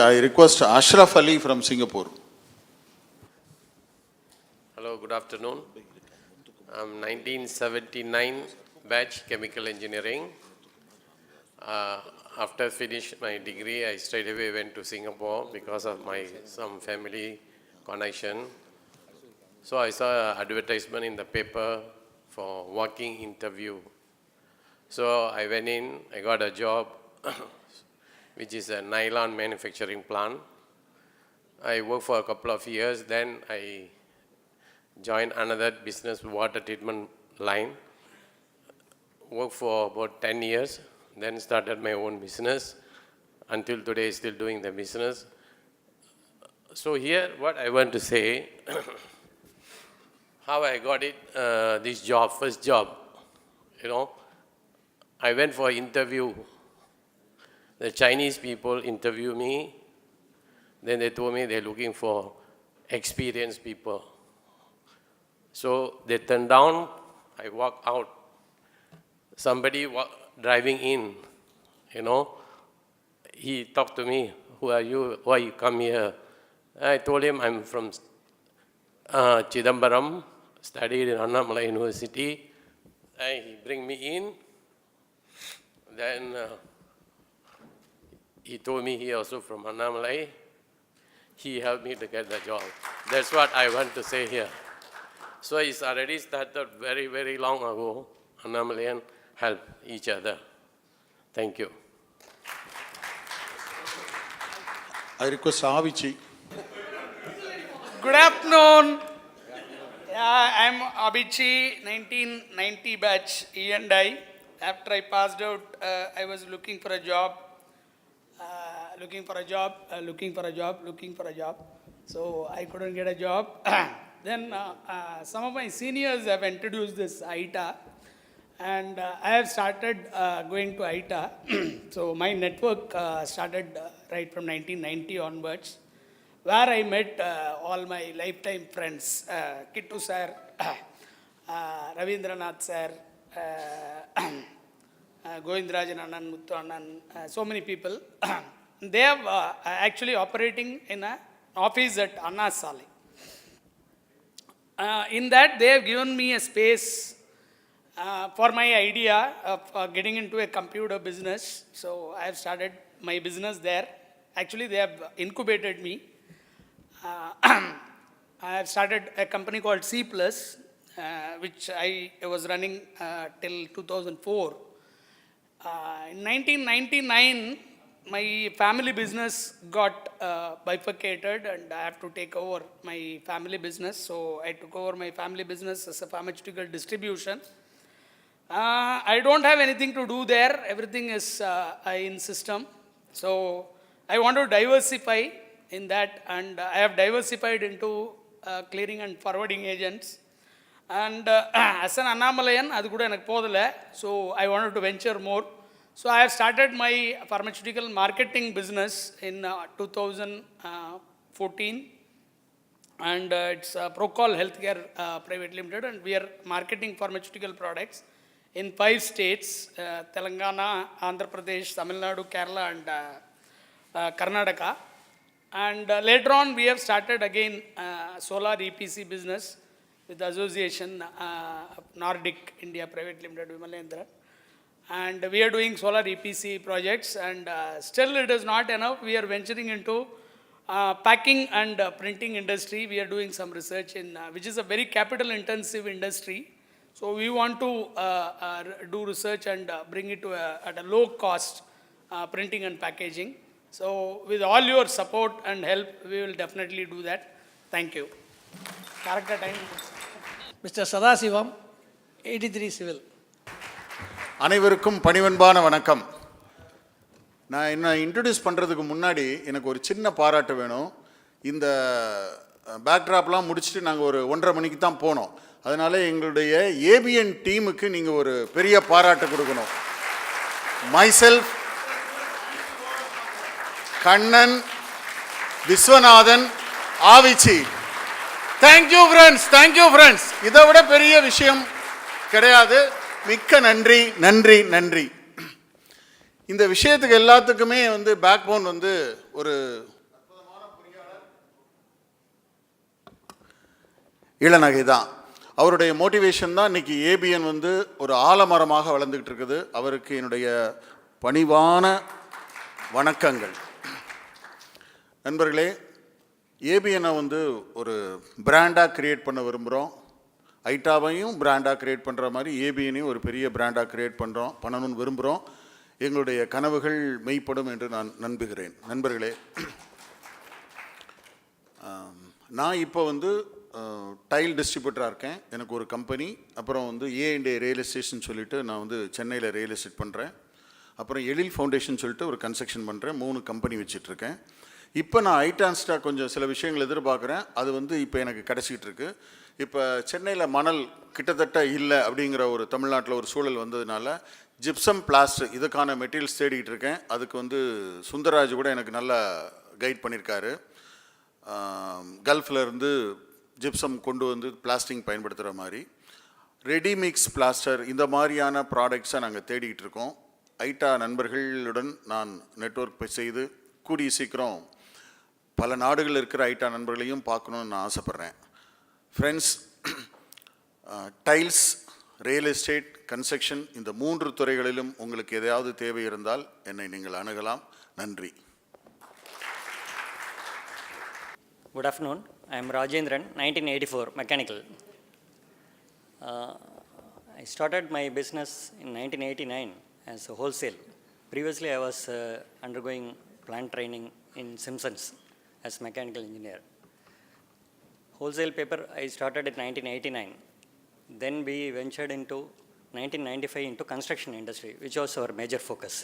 I request Ashraf Ali from Singapore. Hello, good afternoon. I'm 1979 batch chemical engineering. After finish my degree, I straight away went to Singapore because of some family connection. So I saw an advertisement in the paper for working interview. So I went in, I got a job, which is a nylon manufacturing plant. I worked for a couple of years, then I joined another business, water treatment line. Worked for about 10 years, then started my own business. Until today, still doing the business. So here, what I want to say, how I got it, this job, first job, I went for interview. The Chinese people interviewed me. Then they told me they're looking for experienced people. So they turned down, I walked out. Somebody driving in, he talked to me, who are you, why you come here? I told him I'm from Chidambaram, studied in Annamalai University. And he bring me in. Then he told me he also from Annamalai. He helped me to get the job. That's what I want to say here. So it's already started very, very long ago. Annamalayan help each other. Thank you. I request Avichi. Good afternoon. I'm Abichi, 1990 batch E&I. After I passed out, I was looking for a job. So I couldn't get a job. Then some of my seniors have introduced this AITA, and I have started going to AITA. So my network started right from 1990 onwards, where I met all my lifetime friends, Kittu sir, Ravindranath sir, Govindrajan Annan, Muthu Annan, so many people. They have actually operating in an office at Anna Sale. In that, they have given me a space for my idea of getting into a computer business. So I have started my business there. Actually, they have incubated me. I have started a company called C+, which I was running till 2004. In 1999, my family business got bifurcated and I have to take over my family business. So I took over my family business as a pharmaceutical distribution. I don't have anything to do there. Everything is in system. So I want to diversify in that, and I have diversified into clearing and forwarding agents. And as an Annamalayan, adu kuda enak podala. So I wanted to venture more. So I have started my pharmaceutical marketing business in 2014, and it's Procol Healthcare Private Limited, and we are marketing pharmaceutical products in 5 states, Telangana, Andhra Pradesh, Tamil Nadu, Kerala, and Karnataka. And later on, we have started again solar EPC business with the association of Nordic India Private Limited, Vimalendra. And we are doing solar EPC projects, and still it is not enough. We are venturing into packing and printing industry. We are doing some research in, which is a very capital intensive industry. So we want to do research and bring it to at a low cost printing and packaging. So with all your support and help, we will definitely do that. Thank you. Character time. Mr. Sadasivam, 83 Civil. அனைவருக்கும் பணிவன்பான வணக்கம். நான் என்ன introduce பண்ணுறதுக்கு முன்னாடி எனக்கு ஒரு சின்ன பாராட்டு வேணும். இந்த பேக்ட்ராப்லாம் முடிச்சுட்டு நாங்கள் ஒரு 1:30 மணிக்கு தான் போனோம். அதனால் எங்களுடைய ஏபிஎன் டீமுக்கு நீங்கள் ஒரு பெரிய பாராட்டு கொடுக்கணும். Myself, Kannan, Viswanathan, Avichi. Thank you friends, thank you friends. இதை விட பெரிய விஷயம் கிடையாது. மிக்க நன்றி, நன்றி, நன்றி. இந்த விஷயத்துக்கு எல்லாத்துக்குமே வந்து பேக் போன் வந்து ஒரு இளநகை தான். அவருடைய மோட்டிவேஷன் தான் இன்னைக்கு ஏபிஎன் வந்து ஒரு ஆலமரமாக வளர்ந்துக்கிட்டு இருக்குது. அவருக்கு என்னுடைய பணிவான வணக்கங்கள். நண்பர்களே, ஏபிஎனை வந்து ஒரு பிராண்டாக கிரியேட் பண்ண விரும்புகிறோம். ஐட்டாவையும் பிராண்டாக கிரியேட் பண்ணுற மாதிரி ஏபிஎனையும் ஒரு பெரிய பிராண்டாக கிரியேட் பண்ணணும்னு விரும்புகிறோம். எங்களுடைய கனவுகள் மெய்ப்படும் என்று நான் நம்புகிறேன். நண்பர்களே, நான் இப்போ வந்து டைல் டிஸ்ட்ரிபியூட்டராக இருக்கேன். எனக்கு ஒரு கம்பெனி, அப்புறம் வந்து ஏ&ஏ ரியல் எஸ்டேட்னு சொல்லிட்டு நான் வந்து சென்னையில் ரியல் எஸ்டேட் பண்ணுறேன். அப்புறம் எழில் ஃபவுண்டேஷன் சொல்லிட்டு ஒரு கன்ஸ்ட்ரக்ஷன் பண்ணுறேன். 3 கம்பெனி வச்சிட்ருக்கேன். இப்போ நான் ஐடான்ஸ்டாக கொஞ்சம் சில விஷயங்கள் எதிர்பார்க்குறேன். அது வந்து இப்போ எனக்கு கிடச்சிக்கிட்டு இருக்கு. இப்போ சென்னையில் மணல் கிட்டத்தட்ட இல்லை அப்படிங்கிற ஒரு தமிழ்நாட்டில் ஒரு சூழல் வந்ததுனால ஜிப்சம் பிளாஸ்ட் இதுக்கான மெட்டீரியல்ஸ் தேடிக்கிட்டு இருக்கேன். அதுக்கு வந்து சுந்தரராஜ் கூட எனக்கு நல்லா கைட் பண்ணியிருக்காரு. கல்ஃபில் இருந்து ஜிப்சம் கொண்டு வந்து பிளாஸ்டிங் பயன்படுத்துகிற மாதிரி ரெடிமிக்ஸ் பிளாஸ்டர் இந்த மாதிரியான ப்ராடக்ட்ஸை நாங்கள் தேடிக்கிட்டு இருக்கோம். ஐட்டா நண்பர்களுடன் நான் நெட்வொர்க் செய்து கூடிய சீக்கிரம் பல நாடுகளில் இருக்கிற ஐட்டா நண்பர்களையும் பார்க்கணுன்னு நான் ஆசைப்பட்றேன். Friends, tiles, real estate, construction இந்த 3 துறைகளிலும் உங்களுக்கு எதையாவது தேவை இருந்தால் என்னை நீங்கள் அணுகலாம். நன்றி. Good afternoon. I am Rajendran, 1984, mechanical. I started my business in 1989 as a wholesale. Previously, I was undergoing plant training in Simpsons as mechanical engineer. Wholesale paper I started in 1989. Then we ventured into 1995 into construction industry, which was our major focus.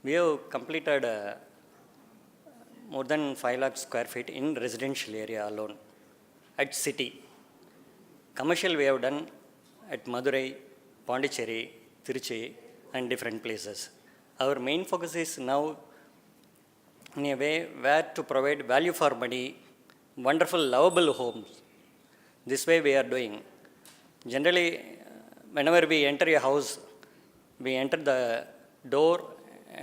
We have completed more than 5 lakh square feet in residential area alone at city. Commercial we have done at Madurai, Pondicherry, Tiruchi and different places. Our main focus is now in a way where to provide value for money, wonderful lovable homes. This way we are doing. Generally, whenever we enter a house, we enter the door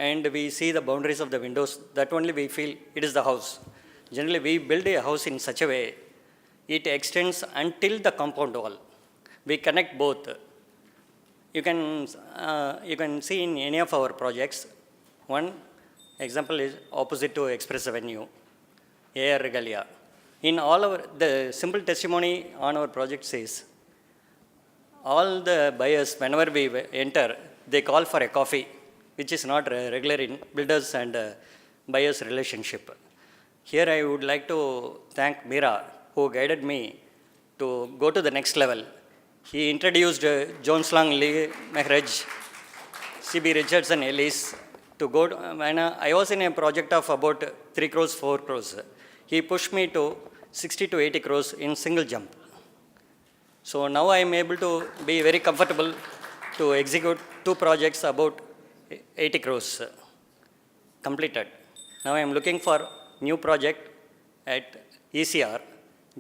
and we see the boundaries of the windows. That only we feel it is the house. Generally, we build a house in such a way, it extends until the compound wall. We connect both. You can see in any of our projects. One example is opposite to Express Avenue, AR Regalia. In all our, the simple testimony on our projects is, all the buyers, whenever we enter, they call for a coffee, which is not regular in builders and buyers relationship. Here I would like to thank Meera, who guided me to go to the next level. He introduced Jones Lang Lee Maharaj, C.B. Richardson Ellis, to go to, when I was in a project of about 3 crores, 4 crores. He pushed me to 60 to 80 crores in single jump. So now I am able to be very comfortable to execute 2 projects about 80 crores completed. Now I am looking for new project at ECR,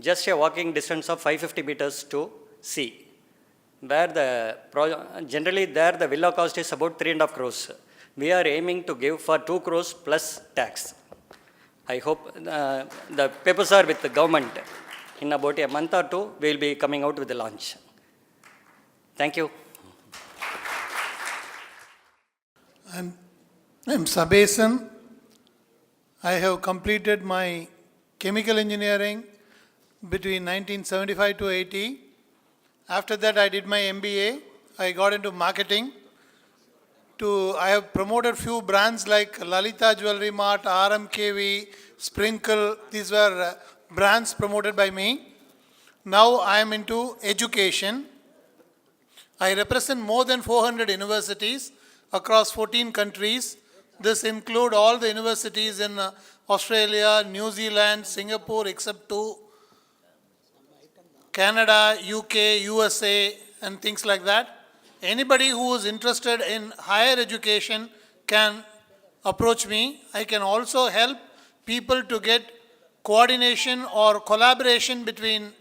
just a walking distance of 550 meters to sea, where generally there the villa cost is about 3.5 crores. We are aiming to give for 2 crores plus tax. I hope the papers are with the government. In about a month or 2, we will be coming out with the launch. Thank you. I'm Sabesan. I have completed my chemical engineering between 1975 to 80. After that, I did my MBA. I got into marketing. I have promoted few brands like Lalita Jewelry Mart, RMKV, Sprinkle. These were brands promoted by me. Now I am into education. I represent more than 400 universities across 14 countries. This include all the universities in Australia, New Zealand, Singapore, except 2, Canada, UK, USA, and things like that. Anybody who is interested in higher education can approach me. I can also help people to get coordination or collaboration between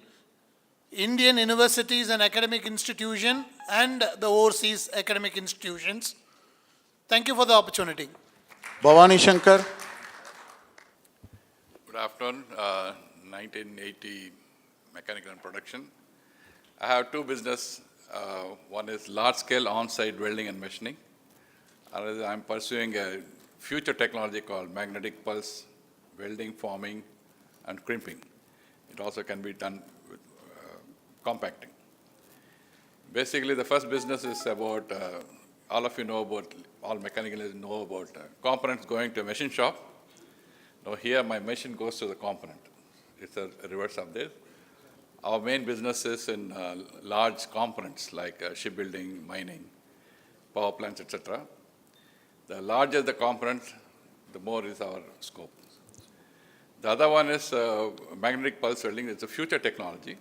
Indian universities and academic institutions and the overseas academic institutions. Thank you for the opportunity. Bhavani Shankar. Good afternoon. 1980 Mechanical and Production. I have two business. One is large-scale on-site welding and machining. Another, I'm pursuing a future technology called magnetic pulse welding, forming, and crimping. It also can be done with compacting. Basically, the first business is about, all of you know about, all mechanical engineers know about components going to a machine shop. Now here my machine goes to the component. It's a reverse of this. Our main business is in large components like shipbuilding, mining, power plants, etc. The larger the component, the more is our scope. The other one is magnetic pulse welding. It's a future technology.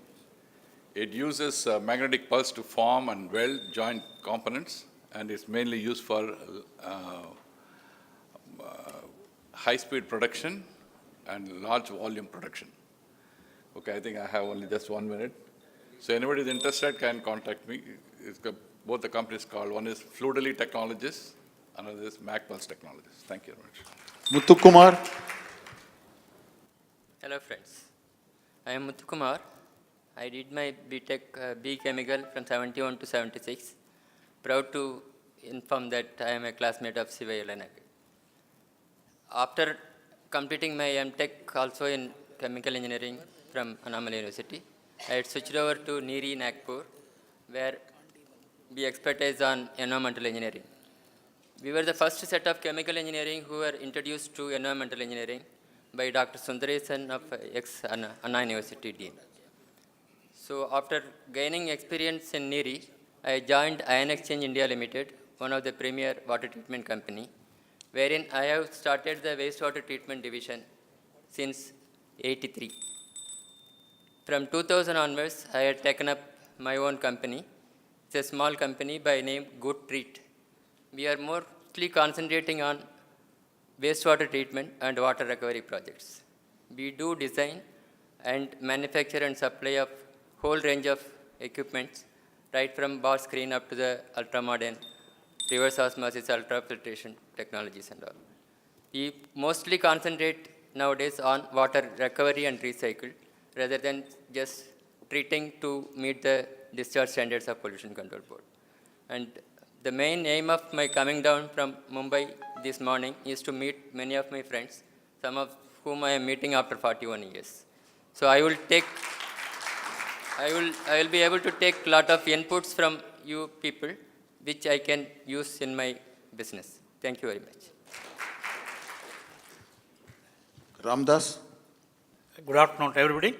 It uses magnetic pulse to form and weld joint components, and it's mainly used for high-speed production and large volume production. Okay, I think I have only just 1 minute. So anybody is interested can contact me. Both the companies called, one is Fluidly Technologies, another is MagPulse Technologies. Thank you very much. Muthu Kumar. Hello friends, I am Muthu Kumar. I did my BTech B Chemical from 71 to 76. Proud to inform that I am a classmate of Siva Yelanage. After completing my MTech also in Chemical Engineering from Annamalai University, I had switched over to NEERI Nagpur, where we expertise on environmental engineering. We were the first set of chemical engineering who were introduced to environmental engineering by Dr. Sundaresan of Anna University Dean. So after gaining experience in NEERI, I joined Ion Exchange India Limited, one of the premier water treatment company, wherein I have started the wastewater treatment division since '83. From 2000 onwards, I had taken up my own company. It's a small company by name Good Treat. We are mostly concentrating on wastewater treatment and water recovery projects. We do design and manufacture and supply of whole range of equipments, right from bar screen up to the ultra-modern reverse osmosis, ultrafiltration technologies and all. We mostly concentrate nowadays on water recovery and recycle rather than just treating to meet the discharge standards of Pollution Control Board. And the main aim of my coming down from Mumbai this morning is to meet many of my friends, some of whom I am meeting after 41 years. So I will be able to take a lot of inputs from you people, which I can use in my business. Thank you very much. Ramdas. Good afternoon to everybody.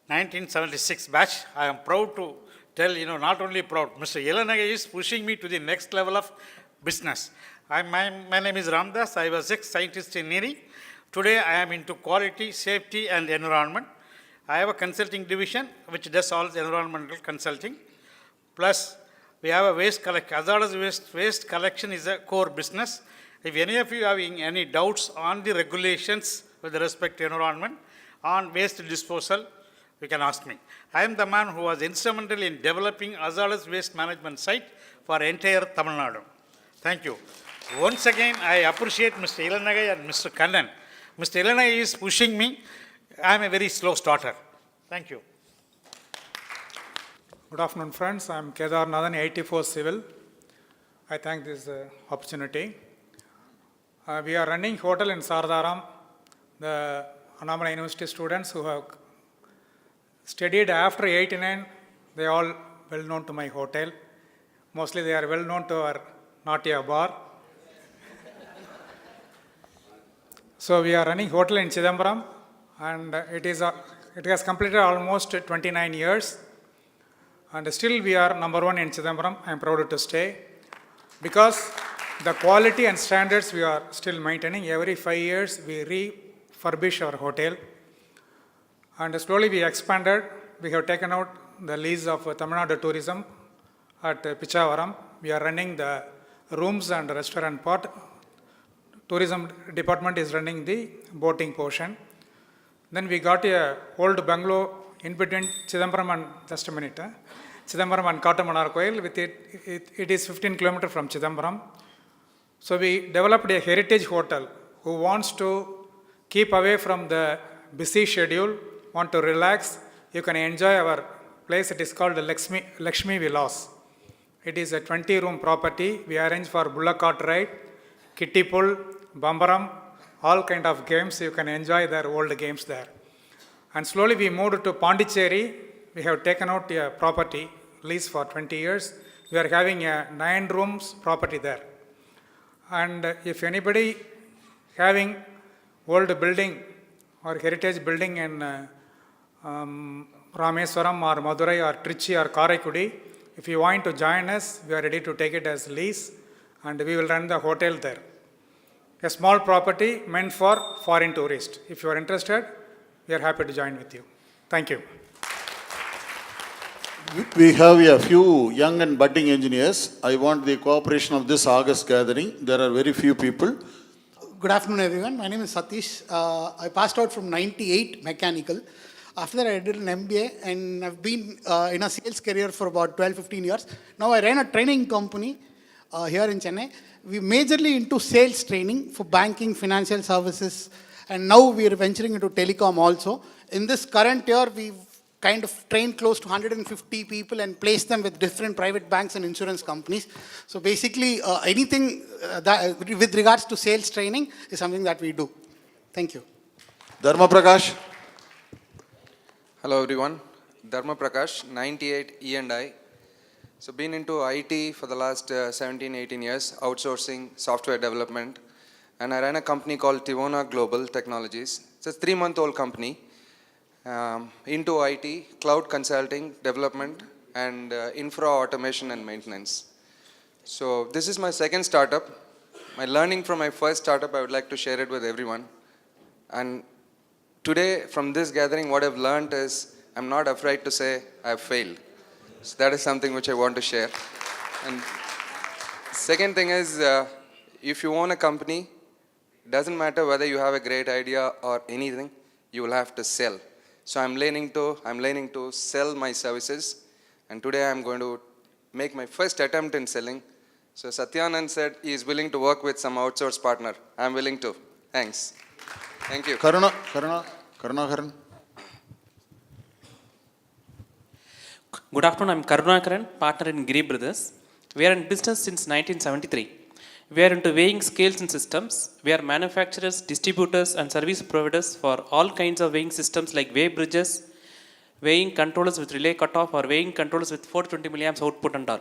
1976 batch. I am proud to tell, not only proud, Mr. Yelanage is pushing me to the next level of business. My name is Ramdas. I was ex-scientist in NEERI. Today I am into quality, safety and environment. I have a consulting division which does all the environmental consulting. Plus, we have a waste collection. Hazardous waste collection is a core business. If any of you have any doubts on the regulations with respect to environment, on waste disposal, you can ask me. I am the man who was instrumental in developing hazardous waste management site for entire Tamil Nadu. Thank you. Once again, I appreciate Mr. Yelanage and Mr. Kannan. Mr. Yelanage is pushing me. I am a very slow starter. Thank you. Good afternoon, friends. I am Kedar Nathan, 84 Civil. I thank this opportunity. We are running hotel in Sardaram. The Annamalai University students who have studied after 89, they are all well known to my hotel. Mostly they are well known to our Natya bar. So we are running hotel in Chidambaram, and it has completed almost 29 years. And still we are number one in Chidambaram. I am proud to stay because the quality and standards we are still maintaining. Every 5 years we refurbish our hotel, and slowly we expanded. We have taken out the lease of Tamil Nadu Tourism at Pichavaram. We are running the rooms and restaurant part. Tourism department is running the boating portion. Then we got a old bungalow in between Chidambaram and, just a minute, Chidambaram and Kattamanar Koil. With it is 15 kilometers from Chidambaram. So we developed a heritage hotel who wants to keep away from the busy schedule, want to relax. You can enjoy our place. It is called the Lakshmi Vilas. It is a 20-room property. We arrange for bullock cart ride, kiddie pool, bambaram, all kind of games. You can enjoy their old games there. And slowly we moved to Pondicherry. We have taken out a property lease for 20 years. We are having a 9 rooms property there. And if anybody having old building or heritage building in Rameswaram or Madurai or Trichy or Karaikudi, if you want to join us, we are ready to take it as lease and we will run the hotel there. A small property meant for foreign tourists. If you are interested, we are happy to join with you. Thank you. We have a few young and budding engineers. I want the cooperation of this August gathering. There are very few people. Good afternoon, everyone. My name is Satish. I passed out from 98 mechanical. After that, I did an MBA and I've been in a sales career for about 12-15 years. Now I run a training company here in Chennai. We majorly into sales training for banking, financial services, and now we are venturing into telecom also. In this current year, we've kind of trained close to 150 people and placed them with different private banks and insurance companies. So basically, anything that with regards to sales training is something that we do. Thank you. Dharma Prakash. Hello everyone, Dharma Prakash, 98 E&I. So been into IT for the last 17-18 years, outsourcing software development. And I ran a company called Tivona Global Technologies. It's a 3-month-old company into IT, cloud consulting, development, and infra automation and maintenance. So this is my second startup. My learning from my first startup, I would like to share it with everyone. And today, from this gathering, what I've learned is I'm not afraid to say I've failed. So that is something which I want to share. And second thing is, if you own a company, it doesn't matter whether you have a great idea or anything, you will have to sell. So I'm learning to sell my services. And today I'm going to make my first attempt in selling. So Satyanand said he is willing to work with some outsource partner. I'm willing to. Thanks. Thank you. Karunakaran. Good afternoon, I'm Karunakaran, partner in Giri Brothers. We are in business since 1973. We are into weighing scales and systems. We are manufacturers, distributors and service providers for all kinds of weighing systems like weigh bridges, weighing controllers with relay cutoff or weighing controllers with 420 milliamps output and all.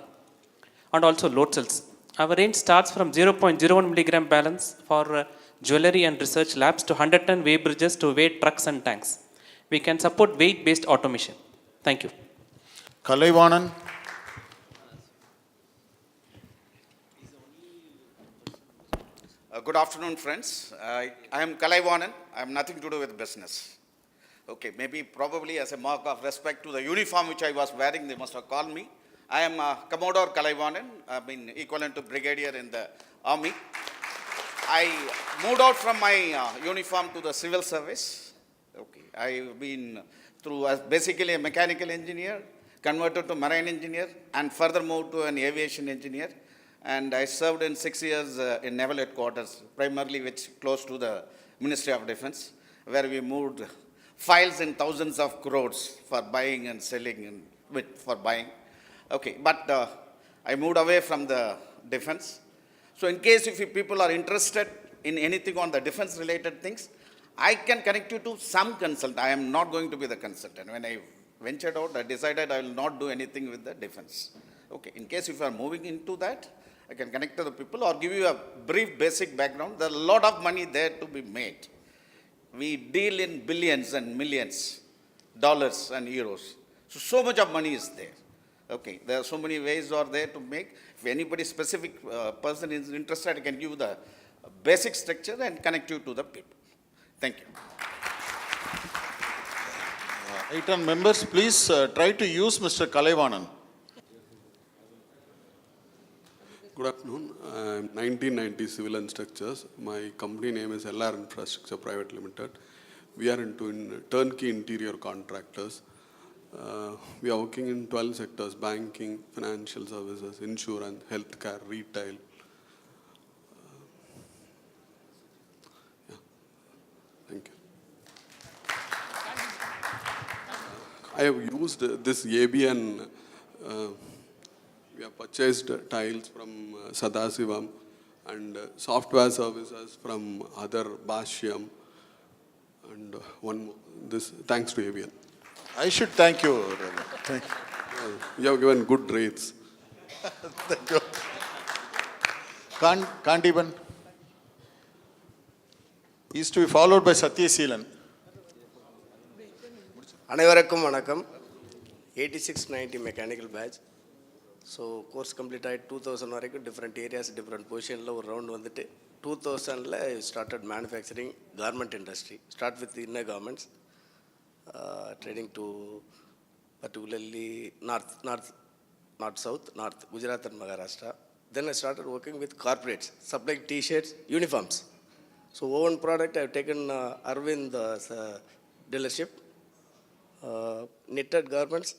And also load cells. Our range starts from 0.01 milligram balance for jewelry and research labs to 100 ton weigh bridges to weigh trucks and tanks. We can support weight-based automation. Thank you. Kalaivanan. Good afternoon, friends. I am Kalaivanan. I have nothing to do with business. Okay, maybe probably as a mark of respect to the uniform which I was wearing, they must have called me. I am Commodore Kalaivanan. I've been equivalent to brigadier in the army. I moved out from my uniform to the civil service. Okay, I've been through as basically a mechanical engineer, converted to marine engineer, and further moved to an aviation engineer. And I served in 6 years in naval headquarters, primarily which close to the Ministry of Defense, where we moved files in thousands of crores for buying and selling and for buying. Okay, but I moved away from the defense. So in case if you people are interested in anything on the defense related things, I can connect you to some consultant. I am not going to be the consultant. When I ventured out, I decided I will not do anything with the defense. Okay, in case if you are moving into that, I can connect to the people or give you a brief basic background. There are a lot of money there to be made. We deal in billions and millions, dollars and euros. So much of money is there. Okay, there are so many ways are there to make. If anybody specific person is interested, I can give the basic structure and connect you to the people. Thank you. 8 members, please try to use Mr. Kalaivanan. Good afternoon. I'm 1990 Civil and Structures. My company name is LR Infrastructure Private Limited. We are into turnkey interior contractors. We are working in 12 sectors: banking, financial services, insurance, healthcare, retail. I have used this ABN. We have purchased tiles from Sadasivam and software services from other Bashyam and one more. This thanks to ABN. I should thank you, Ravi. Thank you. You have given good rates. Thank you. Kandiban is to be followed by Satyaseelan. அனைவருக்கும் வணக்கம். 8690 mechanical batch. So course complete ஆகிட்டு 2000 வரைக்கும் different areas different பொசிஷனில் ஒரு round வந்துட்டு 2000 started manufacturing garment industry. Start with inner garments, trading to particularly north south, north Gujarat and Maharashtra. Then I started working with corporates, supplying T-shirts, uniforms. So own product I have taken Arvind dealership, knitted garments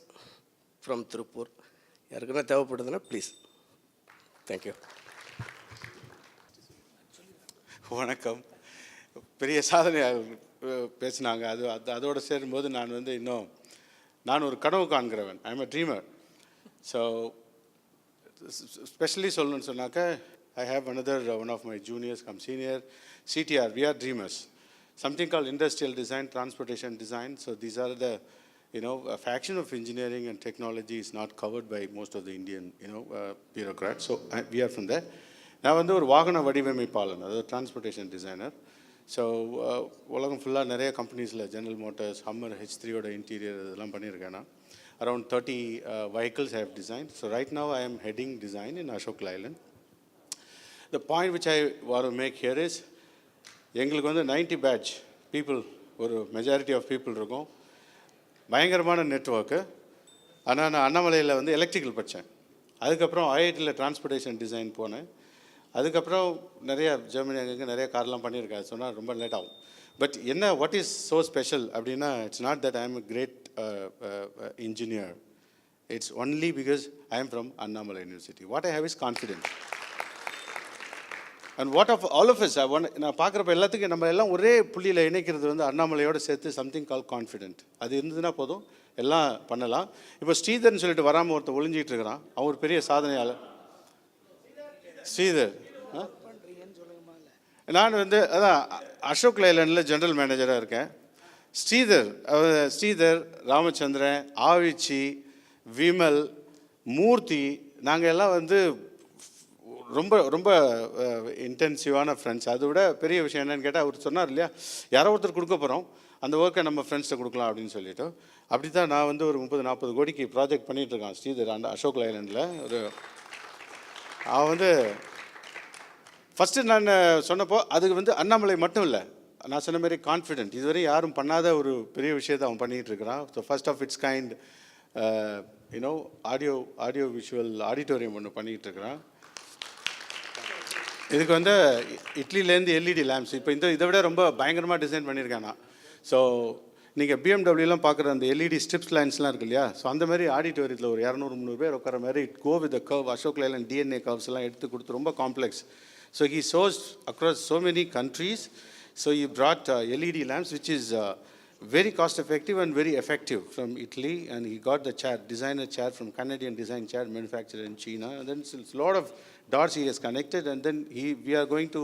from Tirupur. யாருக்குன்னா தேவைப்படுதுன்னா please. Thank you. வணக்கம். பெரிய சாதனை பேசினாங்க. அதோடு சேரும்போது நான் ஒரு கனவு காண்கிறவன். I am a dreamer. So specially சொல்லணும்னு சொன்னாக்க, I have one of my juniors come senior, CTR, we are dreamers. Something called industrial design, transportation design. So these are the, a faction of engineering and technology is not covered by most of the Indian, bureaucrats. So we are from there. நான் ஒரு வாகன வடிவமைப்பாளன், அதாவது transportation designer. So உலகம் ஃபுல்லாக நிறைய கம்பெனிஸில் general motors, Hummer, H3யோட interior இதெல்லாம் பண்ணியிருக்கேன் நான். Around 30 vehicles I have designed. So right now I am heading design in Ashok Leyland. The point which I want to make here is, எங்களுக்கு 90 batch people, ஒரு majority of people இருக்கும். பயங்கரமான network. ஆனால் நான் அண்ணாமலையில் electrical படித்தேன். அதுக்கப்புறம் ஐஐடியில் transportation design போனேன். அதுக்கப்புறம் நிறைய ஜெர்மனி அங்கே நிறைய கார்லாம் பண்ணியிருக்கேன். சொன்னால் ரொம்ப லேட் ஆகும். But what is so special அப்படின்னா, it's not that I am a great engineer. It's only because I am from Annamalai University. What I have is confidence. And what of all of us, நான் பார்க்குறப்ப எல்லாத்துக்கும் நம்ம எல்லாம் ஒரே புள்ளியில் இணைக்கிறது அண்ணாமலையோடு சேர்த்து சம்திங் கால் கான்ஃபிடென்ட். அது இருந்ததுன்னா போதும், எல்லாம் பண்ணலாம். இப்போ ஸ்ரீதர்னு சொல்லிட்டு வராமல் ஒருத்தர் ஒளிஞ்சிக்கிட்டு இருக்கிறான். அவன் ஒரு பெரிய சாதனையாளர். ஸ்ரீதர், நான் அதான் அசோக் லைலண்டில் ஜென்ரல் மேனேஜராக இருக்கேன். ஸ்ரீதர், ராமச்சந்திரன், ஆவிச்சி, விமல், மூர்த்தி, நாங்கள் எல்லாம் ரொம்ப ரொம்ப இன்டென்சிவான ஃப்ரெண்ட்ஸ். அதை விட பெரிய விஷயம் என்னென்னு கேட்டால், அவர் சொன்னார் இல்லையா, யாரோ ஒருத்தர் கொடுக்க போகிறோம், அந்த ஒர்க்கை நம்ம ஃப்ரெண்ட்ஸை கொடுக்கலாம் அப்படின்னு சொல்லிட்டு. அப்படி தான் நான் ஒரு 30-40 கோடிக்கு ப்ராஜெக்ட் பண்ணிகிட்ருக்கான் ஸ்ரீதர் அந்த அசோக் லைலண்டில். அவன் ஃபஸ்ட்டு நான் சொன்னப்போ அதுக்கு அண்ணாமலை மட்டும் இல்லை, நான் சொன்ன மாதிரி கான்ஃபிடென்ட். இதுவரை யாரும் பண்ணாத ஒரு பெரிய விஷயத்தை அவன் பண்ணிகிட்டு இருக்கிறான். So first of its kind audio visual auditorium ஒன்று பண்ணிகிட்டு இருக்கிறான். இதுக்கு இட்லிலேருந்து எல்இடி லேம்ப்ஸ் இப்போ இதை விட ரொம்ப பயங்கரமாக டிசைன் பண்ணியிருக்கேன் நான். ஸோ நீங்கள் பிஎம்டபிள்யூலாம் பார்க்குற அந்த எல்இடி ஸ்ட்ரிப்ஸ் லைன்ஸ்லாம் இருக்கு இல்லையா, ஸோ அந்த மாதிரி ஆடிட்டோரியத்தில் ஒரு 200-300 பேர் உட்கார மாதிரி go with the curve, Ashok Leyland DNA curves எல்லாம் எடுத்து கொடுத்து ரொம்ப complex. So he shows across so many countries. So he brought LED lamps, which is very cost effective and very effective from Italy, and he got the chair, designer chair from Canadian design chair manufactured in China. And then a lot of dots he has connected, and then we are going to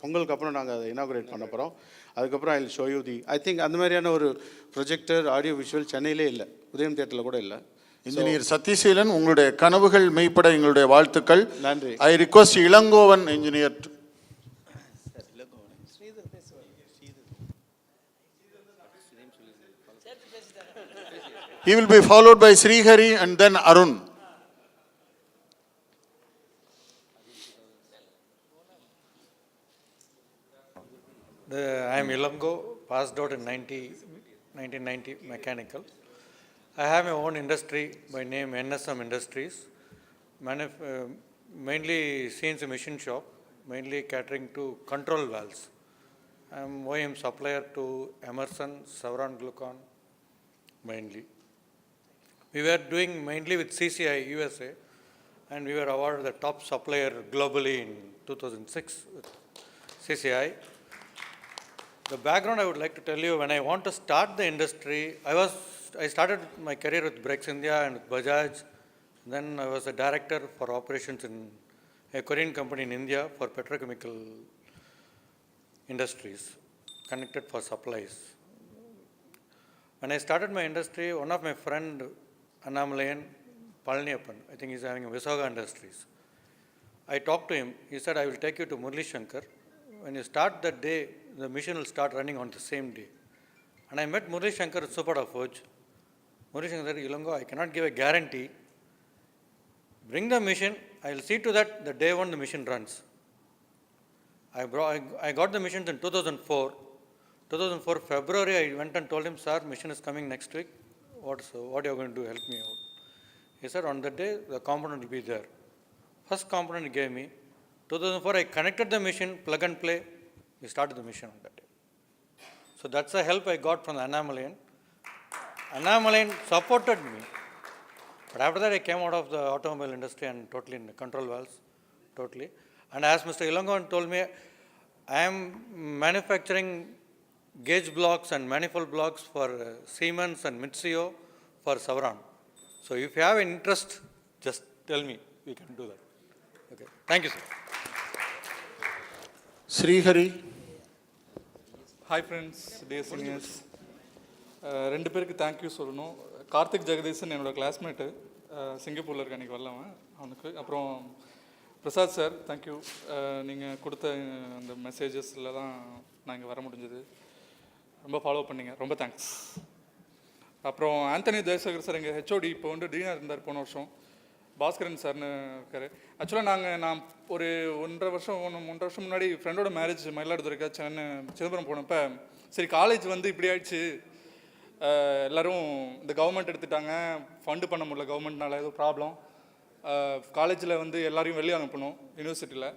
Pongal kapra naanga inaugurate panna porom. Adukapra I will show you I think அந்த மாதிரியான ஒரு projector audio visual சென்னையிலே இல்லை, உதயம் தியேட்டரில் கூட இல்லை. Engineer Sathyaseelan, உங்களுடைய கனவுகள் மெய்ப்பட எங்களுடைய வாழ்த்துக்கள். நன்றி. I request Elangovan engineer. He will be followed by Srihari and then Arun. I am Ilango, passed out in 1990 mechanical. I have my own industry by name NSM Industries, mainly CNC machine shop, mainly catering to control valves. I am OEM supplier to Emerson, Savron Glucon, mainly. We were doing mainly with CCI USA, and we were awarded the top supplier globally in 2006 with CCI. The background I would like to tell you, when I want to start the industry, I was I started my career with Brex India and with Bajaj. Then I was a director for operations in a Korean company in India for petrochemical industries, connected for supplies. When I started my industry, one of my friend, Annamalayan Palaniappan, I think he's having a Visaga Industries. I talked to him. He said, I will take you to Murli Shankar. When you start that day, the machine will start running on the same day. And I met Murli Shankar at Supata Forge. Murli Shankar said, Ilango, I cannot give a guarantee. Bring the machine. I will see to that the day one the machine runs. I got the machines in 2004. 2004 February, I went and told him, sir, machine is coming next week. What are you going to do? Help me out. He said, on that day, the component will be there. First component he gave me. 2004, I connected the machine, plug and play. We started the machine on that day. So that's the help I got from the Annamalayan. Annamalayan supported me. But after that, I came out of the automobile industry and totally in the control valves, totally. And as Mr. Ilangon told me, I am manufacturing gauge blocks and manifold blocks for Siemens and Mitsui for Savron. So if you have an interest, just tell me, we can do that. Okay. Thank you, sir. Srihari. Hi friends, dear seniors. ரெண்டு பேருக்கு thank you சொல்லணும். கார்த்திக் ஜெகதீசன் என்னோட classmate, சிங்கப்பூரில் இருக்க அன்றைக்கி வரலாமல் அவனுக்கு. அப்புறம் Prasad sir, thank you. நீங்கள் கொடுத்த அந்த மெசேஜஸில் தான் நான் இங்கே வர முடிஞ்சது. ரொம்ப ஃபாலோ பண்ணிங்க, ரொம்ப தேங்க்ஸ். அப்புறம் ஆண்டனி ஜெயசேகர் சார் எங்கள் ஹெச்ஓடி இப்போ வந்து டீனாக இருந்தார் போன வருஷம். பாஸ்கரன் சார்னு இருக்கார். ஆக்சுவலாக நான் ஒரு 1.5 வருஷம் முன்னாடி ஃப்ரெண்டோட மேரேஜ் மயிலாடுதுறைக்கா சிதம்பரம் போனப்போ, சரி காலேஜ் வந்து இப்படி ஆயிடுச்சு, எல்லோரும் இந்த கவர்மெண்ட் எடுத்துட்டாங்க, ஃபண்டு பண்ண முடியல கவர்மெண்ட்னால, ஏதோ ப்ராப்ளம், காலேஜில் வந்து எல்லாரையும் வெளியே அனுப்பணும் யூனிவர்சிட்டியில்.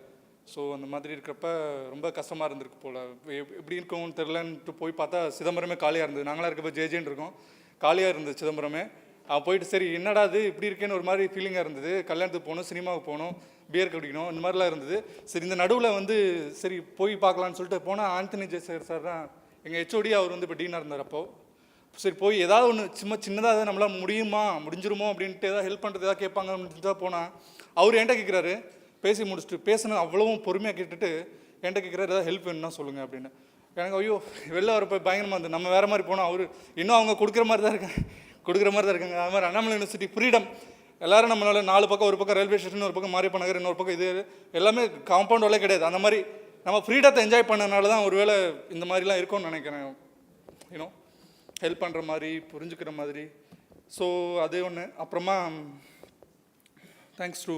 ஸோ அந்த மாதிரி இருக்கிறப்ப ரொம்ப கஷ்டமாக இருந்திருக்கு போல். எப்படி இருக்கும்னு தெரிலன்ட்டு போய் பார்த்தா சிதம்பரமே காலியாக இருந்தது. நாங்களாம் இருக்கப்போ ஜேஜேன்னு இருக்கோம், காலியாக இருந்தது சிதம்பரமே. போயிட்டு சரி என்னடா அது இப்படி இருக்கேன்னு ஒரு மாதிரி ஃபீலிங்காக இருந்தது. கல்யாணத்துக்கு போகணும், சினிமாவுக்கு போகணும், பியர் குடிக்கணும், இந்த மாதிரிலாம் இருந்தது. சரி இந்த நடுவில் வந்து சரி போய் பார்க்கலான்னு சொல்லிட்டு போனால் ஆண்டனி ஜெயசேகர் சார் தான் எங்கள் ஹெச்ஓடி. அவர் வந்து இப்போ டீனாக இருந்தார். அப்போது சரி போய் ஏதாவது ஒன்று சின்னதாக ஏதாவது நம்மளால் முடிஞ்சிருமோ அப்படின்ட்டு ஏதாவது ஹெல்ப் பண்ணுறது ஏதாவது கேட்பாங்க அப்படின்ட்டு தான் போனால், அவர் என்கிட்ட கேட்குறாரு, பேசி முடிச்சுட்டு பேசினது அவ்வளவும் பொறுமையாக கேட்டுட்டு என்கிட்ட கேட்குறாரு, ஏதாவது ஹெல்ப் வேணும்னா சொல்லுங்கள் அப்படின்னு. எனக்கு ஐயோ வெளில வரப்போ பயங்கரமாக இருந்தது. நம்ம வேறு மாதிரி போனால் அவர் இன்னும் அவங்க கொடுக்குற மாதிரி தான் இருக்காங்க. அது மாதிரி அண்ணாமலை யூனிவர்சிட்டி ஃப்ரீடம். எல்லோரும் நம்மளால் 4 பக்கம், ஒரு பக்கம் ரயில்வே ஸ்டேஷன், ஒரு பக்கம் மாரியப்ப நகர், இன்னொரு பக்கம் இது எல்லாமே காம்பவுண்ட் வேலை கிடையாது. அந்த மாதிரி நம்ம ஃப்ரீடத்தை என்ஜாய் பண்ணனால தான் ஒரு வேளை இந்த மாதிரிலாம் இருக்கும்னு நினைக்கிறேன். யூனோ ஹெல்ப் பண்ணுற மாதிரி, புரிஞ்சுக்கிற மாதிரி. ஸோ அது ஒன்று. அப்புறமா தேங்க்ஸ் டு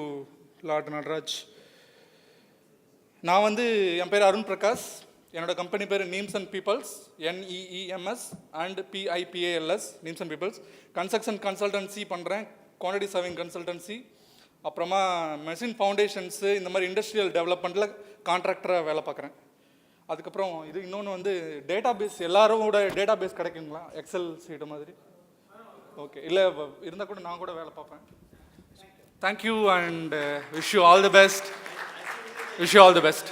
லார்ட் நடராஜ். நான் வந்து என் பேர் அருண் பிரகாஷ். என்னோடய கம்பெனி பேர் names and peoples, NEEMS and PIPALS, names and peoples. Construction consultancy பண்ணுறேன், குவான்டிட்டி சர்விங் கன்சல்டன்சி. அப்புறமா மெஷின் ஃபவுண்டேஷன்ஸு, இந்த மாதிரி இண்டஸ்ட்ரியல் டெவலப்மெண்ட்டில் கான்ட்ராக்டராக வேலை பார்க்குறேன். அதுக்கப்புறம் இது இன்னொன்று வந்து டேட்டா பேஸ். எல்லாரோட டேட்டா பேஸ் கிடைக்குங்களா? எக்ஸல் சீட்டு மாதிரி? ஓகே, இல்லை இருந்தால் கூட நான் கூட வேலை பார்ப்பேன். Thank you and wish you all the best. Wish you all the best.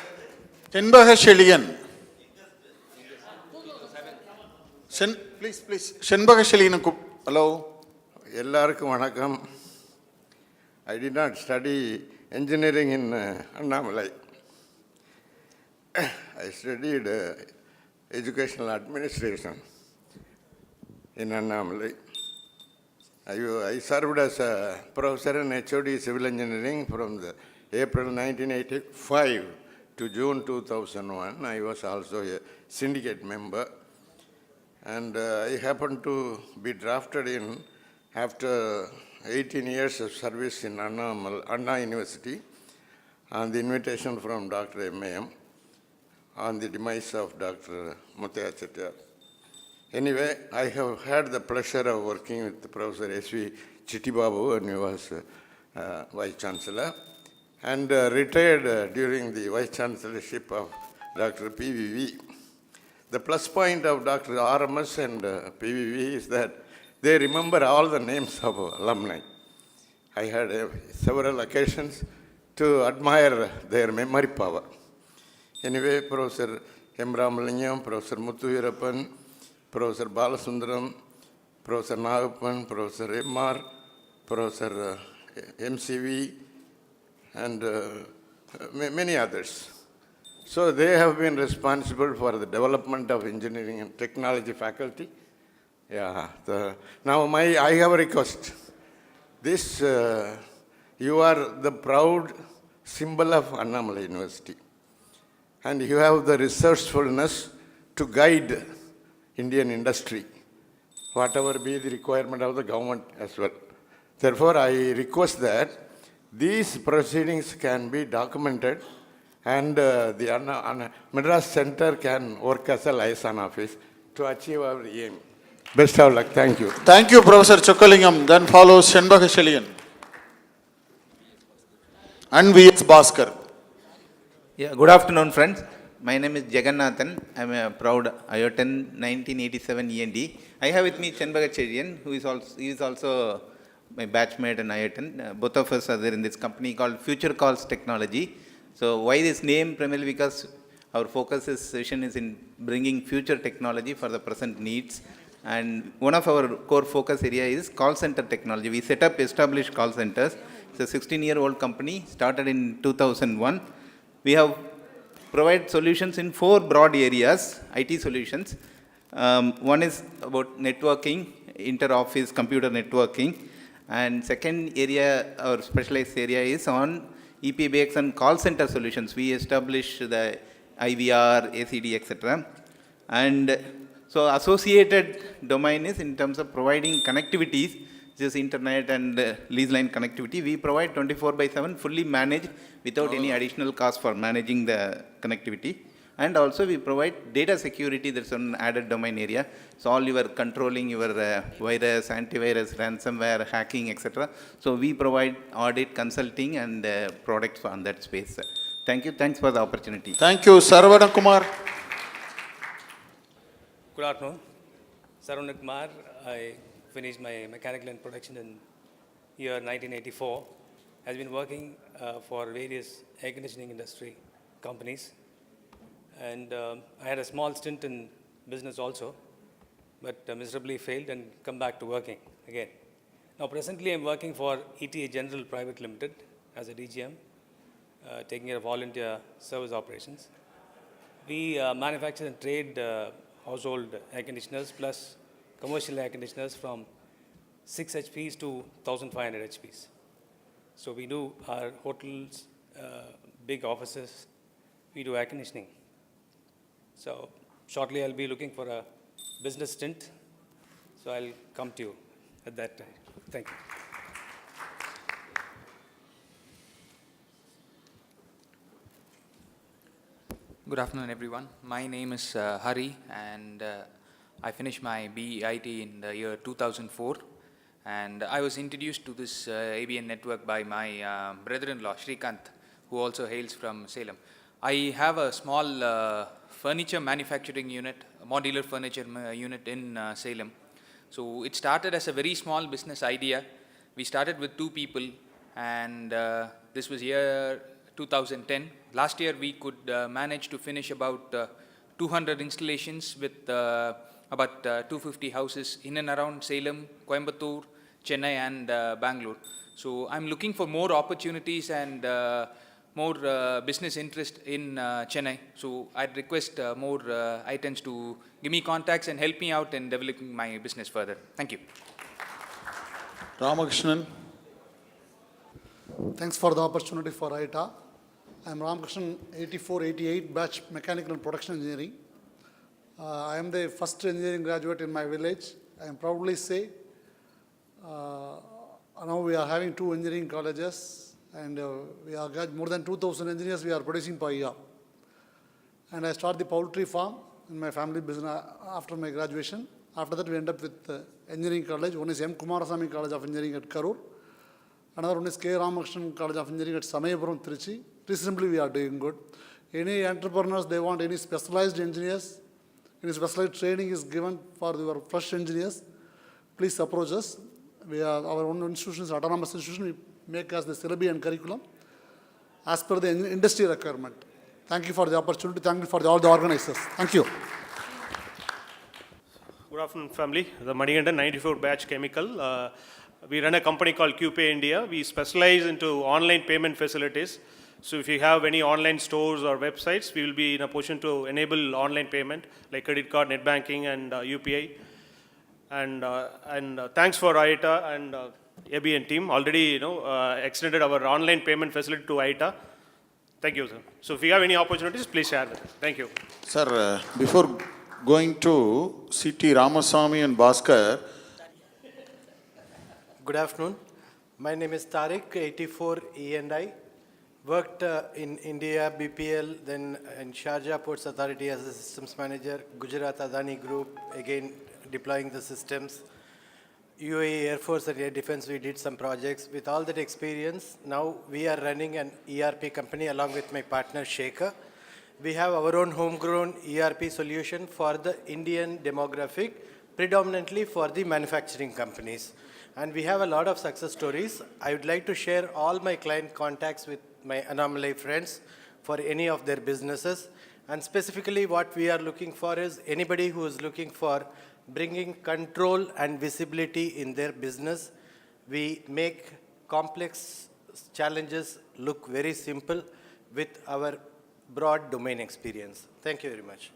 Shenbaga Sezhiyan. Please Shenbaga செழியனுக்கு. ஹலோ, எல்லாருக்கும் வணக்கம். I did not study engineering in Annamalai. I studied educational administration in Annamalai. I served as a professor in HOD civil engineering from the April 1985 to June 2001. I was also a syndicate member, and I happened to be drafted in after 18 years of service in Anna University on the invitation from Dr. M.A.M. on the demise of Dr. Muthaiya Chettiar. Anyway, I have had the pleasure of working with Professor S.V. Chittibabu when he was Vice Chancellor, and retired during the Vice Chancellorship of Dr. PVV. The plus point of Dr. RMS and PVV is that they remember all the names of alumni. I had several occasions to admire their memory power. Anyway, Professor M. Ramalingam, Professor Muthu Veerappan, Professor Balasundaram, Professor Nagappan, Professor MR, Professor MCV, and many others. So they have been responsible for the development of engineering and technology faculty. Yeah. Now I have a request. This, you are the proud symbol of Annamalai University. And you have the resourcefulness to guide Indian industry, whatever be the requirement of the government as well. Therefore, I request that these proceedings can be documented and the Madras Center can work as a liaison office to achieve our aim. Best of luck. Thank you. Thank you, Professor Chokkalingam. Then follows Shenbaga Shelian and V.S. Bhaskar. Yeah, good afternoon, friends. My name is Jagannathan. I am a proud IOTN 1987 END. I have with me Shenbaga Shelian, who is also my batchmate in IOTN. Both of us are there in this company called Future Calls Technology. So why this name? Primarily because our session is in bringing future technology for the present needs. And one of our core focus area is call center technology. We set up established call centers. It's a 16-year-old company, started in 2001. We have provide solutions in 4 broad areas, IT solutions. One is about networking, inter-office computer networking. And second area, our specialized area is on EPBX and call center solutions. We establish the IVR, ACD, etc. And so associated domain is in terms of providing connectivities, just internet and lease line connectivity. We provide 24/7 fully managed without any additional cost for managing the connectivity. And also we provide data security, that's an added domain area. So all your controlling your virus, antivirus, ransomware, hacking, etc. So we provide audit, consulting and products on that space. Thank you. Thanks for the opportunity. Thank you. Sarvana Kumar. Good afternoon. Sarvana Kumar. I finished my mechanical and production in year 1984. I've been working for various air conditioning industry companies. And I had a small stint in business also, but miserably failed and come back to working again. Now presently I'm working for ETA General Private Limited as a DGM, taking care of all India service operations. We manufacture and trade household air conditioners plus commercial air conditioners from 6 HPs to 1500 HPs. So we do our hotels, big offices, we do air conditioning. So shortly I'll be looking for a business stint. So I'll come to you at that time. Thank you. Good afternoon, everyone. My name is Hari, and I finished my BEIT in the year 2004. And I was introduced to this ABN network by my brother-in-law, Shrikant, who also hails from Salem. I have a small furniture manufacturing unit, a modular furniture unit in Salem. So it started as a very small business idea. We started with 2 people, and this was year 2010. Last year we could manage to finish about 200 installations with about 250 houses in and around Salem, Coimbatore, Chennai and Bangalore. So I'm looking for more opportunities and more business interest in Chennai. So I'd request more ITENs to give me contacts and help me out in developing my business further. Thank you. Ramakrishnan. Thanks for the opportunity for ITA. I'm Ramakrishnan, 84-88 batch mechanical and production engineering. I am the first engineering graduate in my village. I am proudly say now we are having 2 engineering colleges, and we have got more than 2,000 engineers we are producing per year. And I start the poultry farm in my family business after my graduation. After that we end up with engineering college. One is M. Kumarasamy College of Engineering at Karur. Another one is K. Ramakrishnan College of Engineering at Samayapuram, Trichy. Reasonably we are doing good. Any entrepreneurs, they want any specialized engineers, any specialized training is given for your fresh engineers, please approach us. We are, our own institution is autonomous institution. We make us the syllabi and curriculum as per the industry requirement. Thank you for the opportunity. Thank you for all the organizers. Thank you. Good afternoon, family. The Manigandan 94 batch chemical. We run a company called QPay India. We specialize into online payment facilities. So if you have any online stores or websites, we will be in a position to enable online payment like credit card, net banking, and UPI. And thanks for IITA and ABN team. Already, extended our online payment facility to IITA. Thank you, sir. So if you have any opportunities, please share that. Thank you. Sir, before going to CT Ramasamy and Bhaskar, Good afternoon. My name is Tariq, 84 E&I. Worked in India, BPL, then in Sharjah Ports Authority as a systems manager, Gujarat Adani Group, again deploying the systems. UAE Air Force and Air Defense, we did some projects. With all that experience, now we are running an ERP company along with my partner Shekhar. We have our own homegrown ERP solution for the Indian demographic, predominantly for the manufacturing companies. And we have a lot of success stories. I would like to share all my client contacts with my Anomaly friends for any of their businesses. And specifically what we are looking for is anybody who is looking for bringing control and visibility in their business. We make complex challenges look very simple with our broad domain experience. Thank you very much.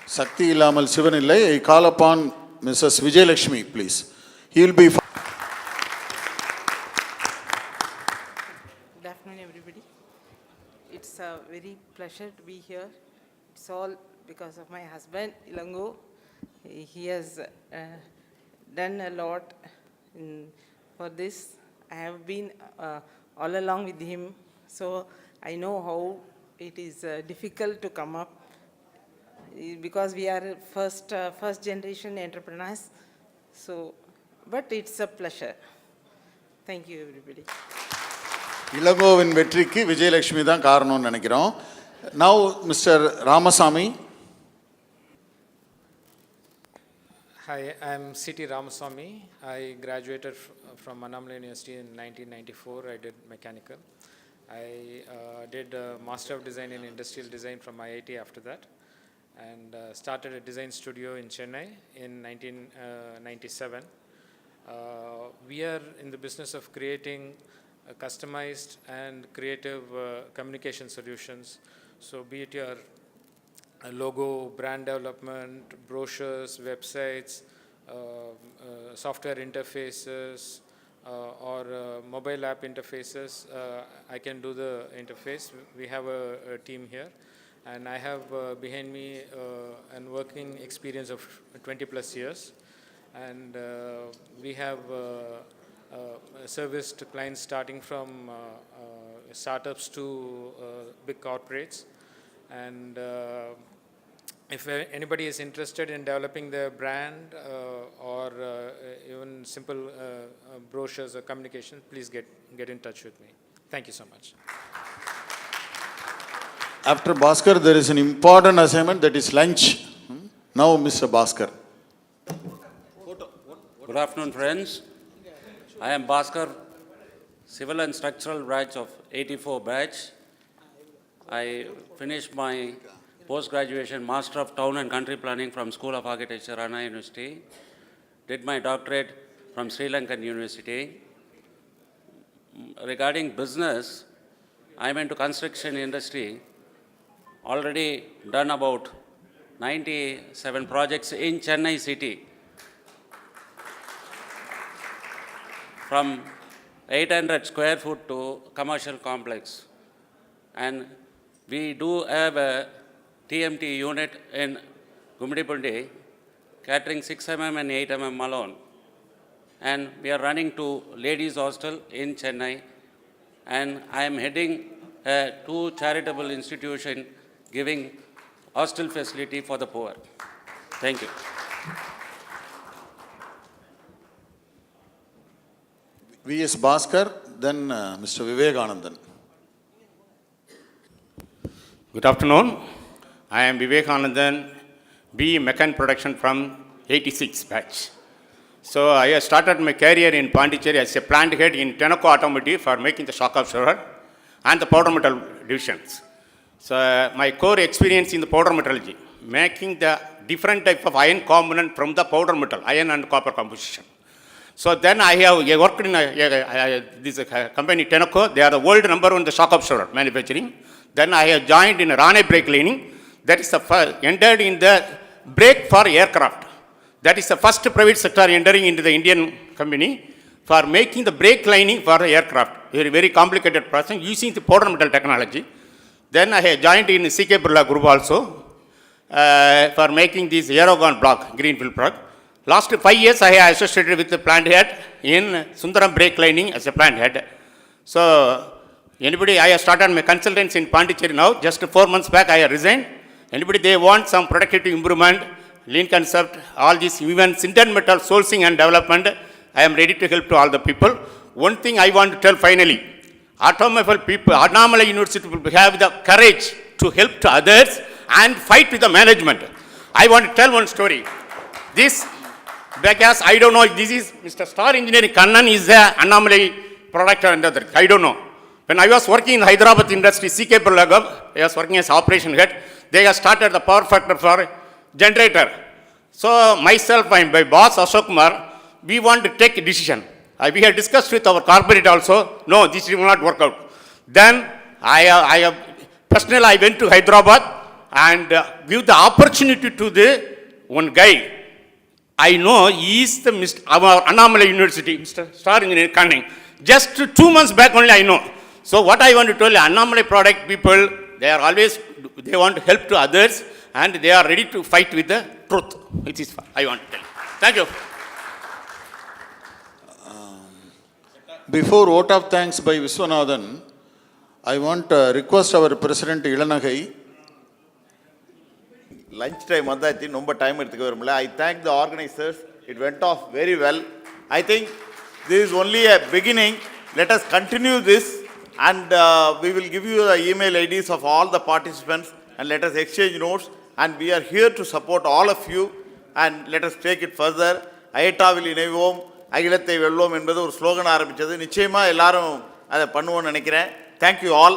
Sakti Ilamal Sivanillai, I call upon Mrs. Vijayalakshmi, please. He will be. Good afternoon, everybody. It's a very pleasure to be here. It's all because of my husband, Ilango. He has done a lot for this. I have been all along with him, so I know how it is difficult to come up because we are first generation entrepreneurs. So, but it's a pleasure. Thank you, everybody. இளங்கோவின் வெற்றிக்கு விஜயலட்சுமி தான் காரணம்னு நினைக்கிறோம். Now, Mr. Ramasamy. Hi, I'm C.T. Ramasamy. I graduated from Annamalai University in 1994. I did mechanical. I did a Master of Design in Industrial Design from IIT after that, and started a design studio in Chennai in 1997. We are in the business of creating customized and creative communication solutions. So be it your logo, brand development, brochures, websites, software interfaces, or mobile app interfaces, I can do the interface. We have a team here, and I have behind me an working experience of 20 plus years, and we have serviced clients starting from startups to big corporates. And if anybody is interested in developing their brand or even simple brochures or communication, please get in touch with me. Thank you so much. After Bhaskar, there is an important assignment, that is lunch. Now, Mr. Bhaskar. Good afternoon, friends. I am Bhaskar, Civil and Structural Branch of 84 batch. I finished my post-graduation Master of Town and Country Planning from School of Architecture, Anna University. Did my doctorate from Sri Lankan University. Regarding business, I'm into construction industry. Already done about 97 projects in Chennai city. From 800 square foot to commercial complex. And we do have a TMT unit in Gumdipundi, catering 6 mm and 8 mm alone. And we are running to ladies hostel in Chennai. And I am heading 2 charitable institutions giving hostel facility for the poor. Thank you. V.S. Bhaskar, then Mr. Vivekanandan. Good afternoon. I am Vivekanandan, BE Mechan Production from 86 batch. So I have started my career in Pondicherry as a plant head in Tenneco Automotive for making the shock absorber and the powder metal divisions. So my core experience in the powder metallurgy, making the different type of iron component from the powder metal, iron and copper composition. So then I have worked in this company Tenneco. They are the world number one the shock absorber manufacturing. Then I have joined in Rane brake lining. That is the first, entered in the brake for aircraft. That is the first private sector entering into the Indian company for making the brake lining for the aircraft. Very complicated process using the powder metal technology. Then I have joined in CK Birla Group also for making this Aerogon block, greenfield block. Last 5 years I have associated with the plant head in Sundaram brake lining as a plant head. So anybody, I have started my consultants in Pondicherry now. Just 4 months back I have resigned. Anybody they want some productivity improvement, lean concept, all these even sintered metal sourcing and development, I am ready to help to all the people. One thing I want to tell finally, automobile people, Annamalai University people have the courage to help to others and fight with the management. I want to tell one story. This, because I don't know, this is Mr. Star Engineering Kannan is the Annamalai product and other. I don't know. When I was working in Hyderabad industry, CK Birla Group, I was working as operation head. They have started the power factor for generator. So myself and my boss Ashok Kumar, we want to take a decision. We have discussed with our corporate also. No, this will not work out. Then I personally I went to Hyderabad and give the opportunity to the one guy. I know he is the our Annamalai University, Mr. Star Engineer Kanning. Just 2 months back only I know. So what I want to tell you, Annamalai product people, they are always, they want to help to others and they are ready to fight with the truth, which is I want to tell you. Thank you. Before vote of thanks by Viswanathan, I want to request our President Ilanagai. Lunch time vandachi nomba time eduthuka varumla. I thank the organizers. It went off very well. I think this is only a beginning. Let us continue this and we will give you the email IDs of all the participants and let us exchange notes, and we are here to support all of you and let us take it further. Ayataavil இணைவோம் அகிலத்தை வெல்வோம் என்பது ஒரு slogan ஆரம்பிச்சது. நிச்சயமா எல்லாரும் அதை பண்ணுவோம்னு நினைக்கிறேன். Thank you all.